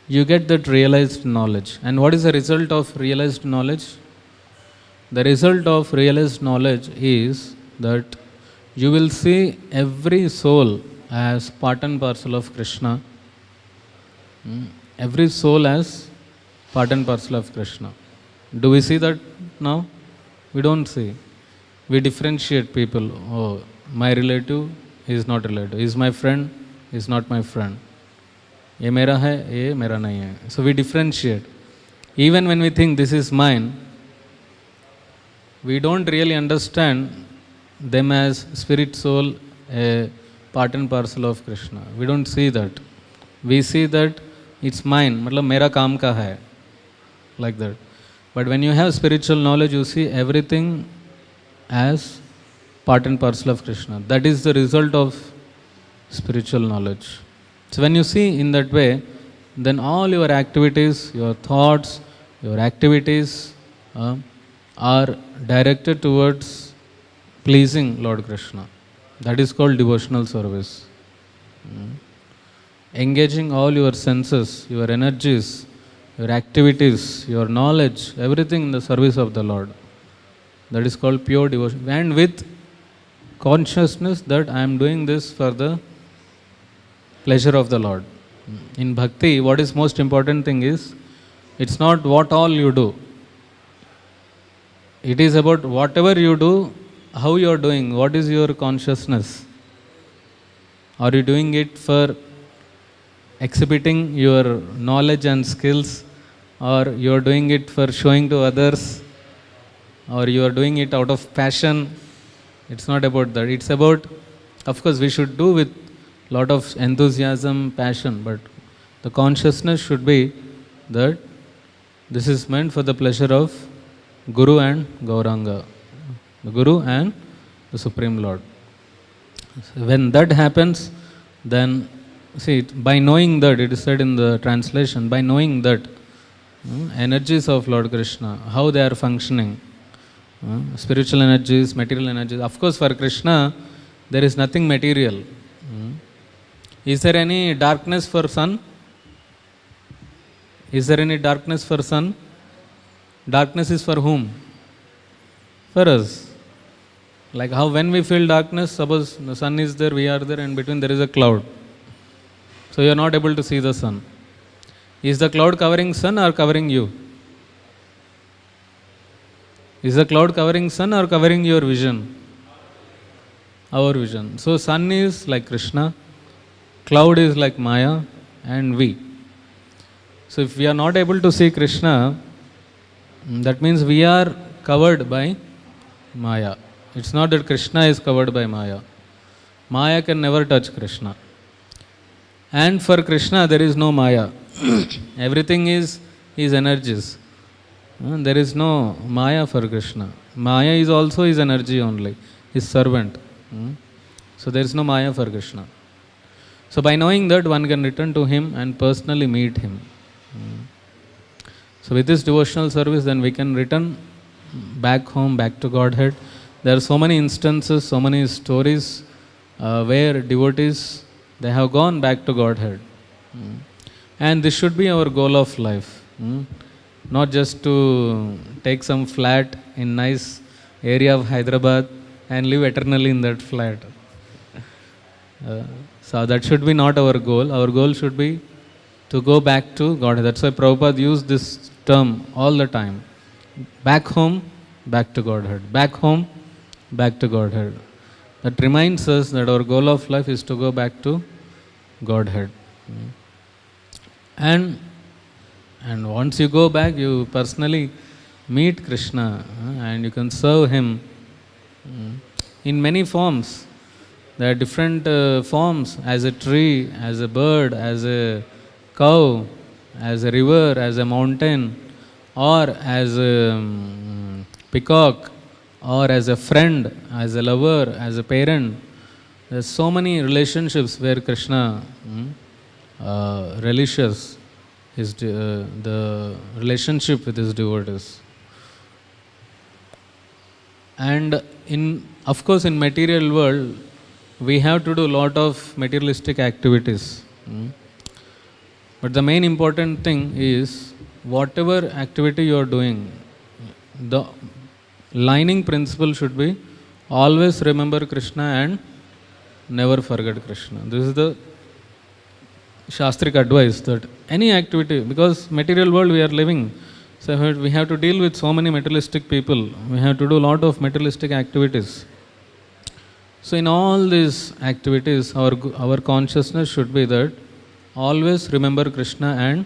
you get that realized knowledge. And what is the result of realized knowledge? The result of realized knowledge is that you will see every soul as part and parcel of Krishna. Every soul as part and parcel of Krishna. Do we see that now? We don't see. We differentiate people. Oh, my relative is not relative. Is my friend? Is not my friend. Ye mera hai, ye mera nahi hai. So we differentiate. Even when we think this is mine, we don't really understand them as spirit soul, a part and parcel of Krishna. We don't see that. We see that it's mine, matlab mera kaam ka hai. Like that. But when you have spiritual knowledge, you see everything as part and parcel of Krishna. That is the result of spiritual knowledge. So when you see in that way, then all your activities, your thoughts, your activities are directed towards pleasing Lord Krishna. That is called devotional service. Engaging all your senses, your energies, your activities, your knowledge, everything in the service of the Lord. That is called pure devotion. And with consciousness that I am doing this for the pleasure of the Lord. In bhakti, what is most important thing is, it's not what all you do. It is about whatever you do, how you are doing, what is your consciousness. Are you doing it for exhibiting your knowledge and skills, or you are doing it for showing to others, or you are doing it out of passion? It's not about that. It's about, of course, we should do with lot of enthusiasm, passion, but the consciousness should be that this is meant for the pleasure of Guru and Gauranga, the Guru and the Supreme Lord. So when that happens, then see, by knowing that, it is said in the translation, by knowing that energies of Lord Krishna, how they are functioning, spiritual energies, material energies. Of course, for Krishna, there is nothing material. Is there any darkness for sun? Is there any darkness for sun? Darkness is for whom? For us. Like how when we feel darkness, suppose the sun is there, we are there, and between there is a cloud. So you are not able to see the sun. Is the cloud covering sun or covering you? Is the cloud covering sun or covering your vision? Our vision. So sun is like Krishna, cloud is like Maya, and we. So if we are not able to see Krishna, that means we are covered by Maya. It's not that Krishna is covered by Maya. Maya can never touch Krishna. And for Krishna there is no Maya. Everything is his energies. There is no Maya for Krishna. Maya is also his energy only, his servant. So there is no Maya for Krishna. So by knowing that, one can return to him and personally meet him. So with this devotional service, then we can return back home, back to Godhead. There are so many instances, so many stories where devotees, they have gone back to Godhead. And this should be our goal of life. Not just to take some flat in nice area of Hyderabad and live eternally in that flat. So that should be not our goal. Our goal should be to go back to Godhead. That's why Prabhupada used this term all the time. Back home, back to Godhead. Back home, back to Godhead. That reminds us that our goal of life is to go back to Godhead. And once you go back, you personally meet Krishna and you can serve him in many forms. There are different forms, as a tree, as a bird, as a cow, as a river, as a mountain, or as a peacock, or as a friend, as a lover, as a parent. There are so many relationships where Krishna relishes the relationship with his devotees. And of course in material world, we have to do a lot of materialistic activities. But the main important thing is, whatever activity you are doing, the lining principle should be always remember Krishna and never forget Krishna. This is the Shastric advice, that any activity, because material world we are living, so we have to deal with so many materialistic people, we have to do a lot of materialistic activities. So in all these activities, our consciousness should be that always remember Krishna and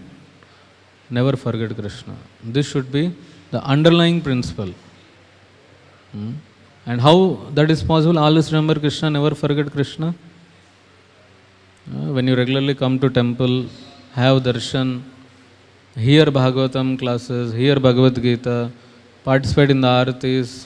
never forget Krishna. This should be the underlying principle. And how that is possible? Always remember Krishna, never forget Krishna. When you regularly come to temple, have darshan, hear Bhagavatam classes, hear Bhagavad Gita, participate in the aartis,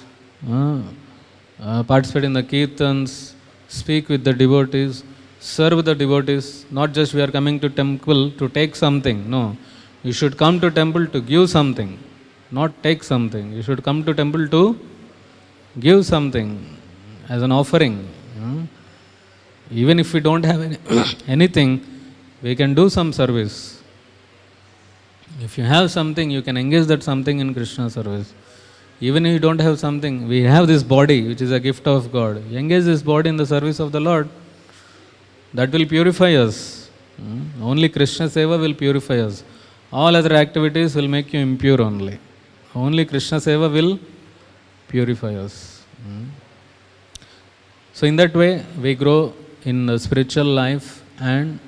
participate in the kirtans, speak with the devotees, serve the devotees. Not just we are coming to temple to take something. No, you should come to temple to give something, not take something. You should come to temple to give something as an offering. Even if we don't have anything, we can do some service. If you have something, you can engage that something in Krishna service. Even if you don't have something, we have this body which is a gift of God. Engage this body in the service of the Lord. That will purify us. Only Krishna Seva will purify us. All other activities will make you impure only. Only Krishna Seva will purify us. So in that way, we grow in the spiritual life, and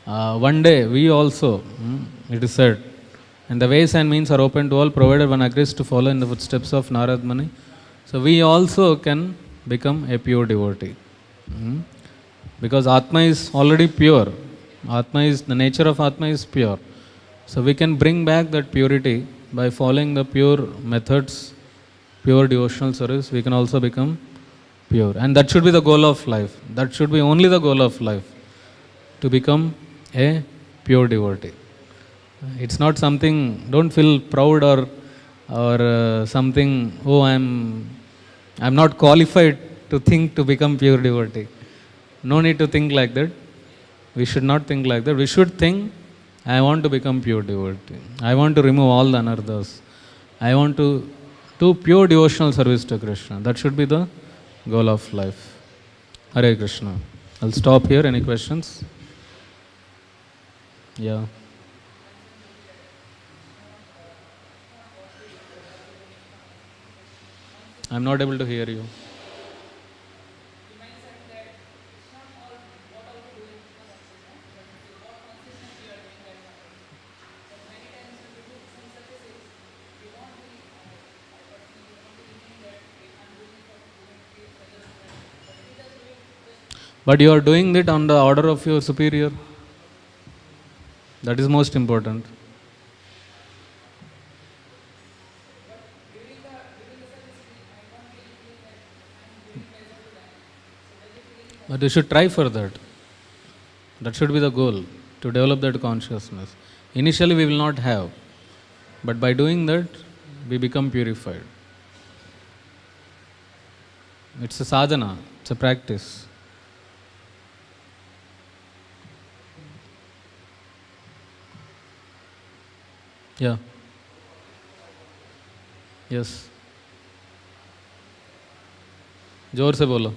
one day we also, it is said, and the ways and means are open to all, provided one agrees to follow in the footsteps of Narad Muni. So we also can become a pure devotee. Because Atma is already pure. The nature of Atma is pure. So we can bring back that purity by following the pure methods, pure devotional service. We can also become pure. And that should be the goal of life. That should be only the goal of life. To become a pure devotee. It's not something, don't feel proud or something, oh I'm not qualified to think to become pure devotee. No need to think like that. We should not think like that. We should think, I want to become pure devotee. I want to remove all the anarthas. I want to do pure devotional service to Krishna. That should be the goal of life. Hare Krishna. I'll stop here. Any questions? Yeah. I'm not able to hear you. But you are doing it on the order of your superior. That is most important. But you should try for that. That should be the goal, to develop that consciousness. Initially we will not have, but by doing that, we become purified. It's a sadhana, it's a practice. Yeah. Yes. जोर से बोलो.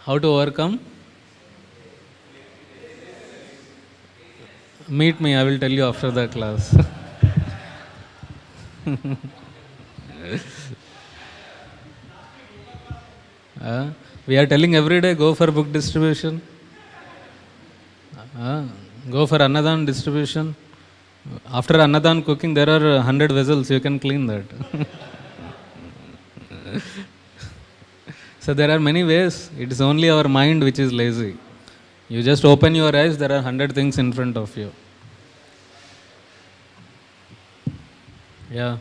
How to overcome? Meet me, I will tell you after the class. We are telling every day, go for book distribution. Go for Annadan distribution. After Annadan cooking, there are 100 vessels, you can clean that. So there are many ways. It is only our mind which is lazy. You just open your eyes, there are 100 things in front of you. Yeah.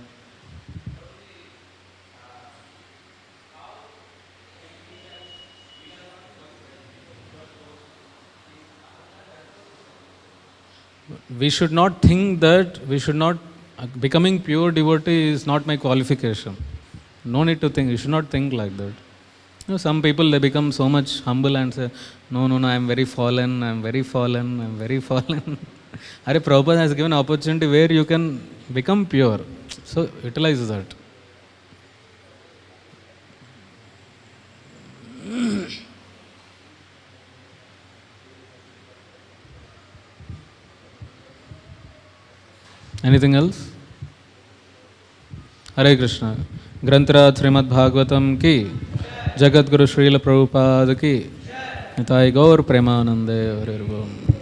We should not think that becoming pure devotee is not my qualification. No need to think, you should not think like that. You know, some people, they become so much humble and say, no, I am very fallen, I am very fallen, I am very fallen. Hare, Prabhupada has given opportunity where you can become pure. So utilize that. Anything else? Hare Krishna. Granthara Srimad Bhagavatam ki, Jagat Guru Srila Prabhupada ki, Nitai Gaur Premanande Hare Hare.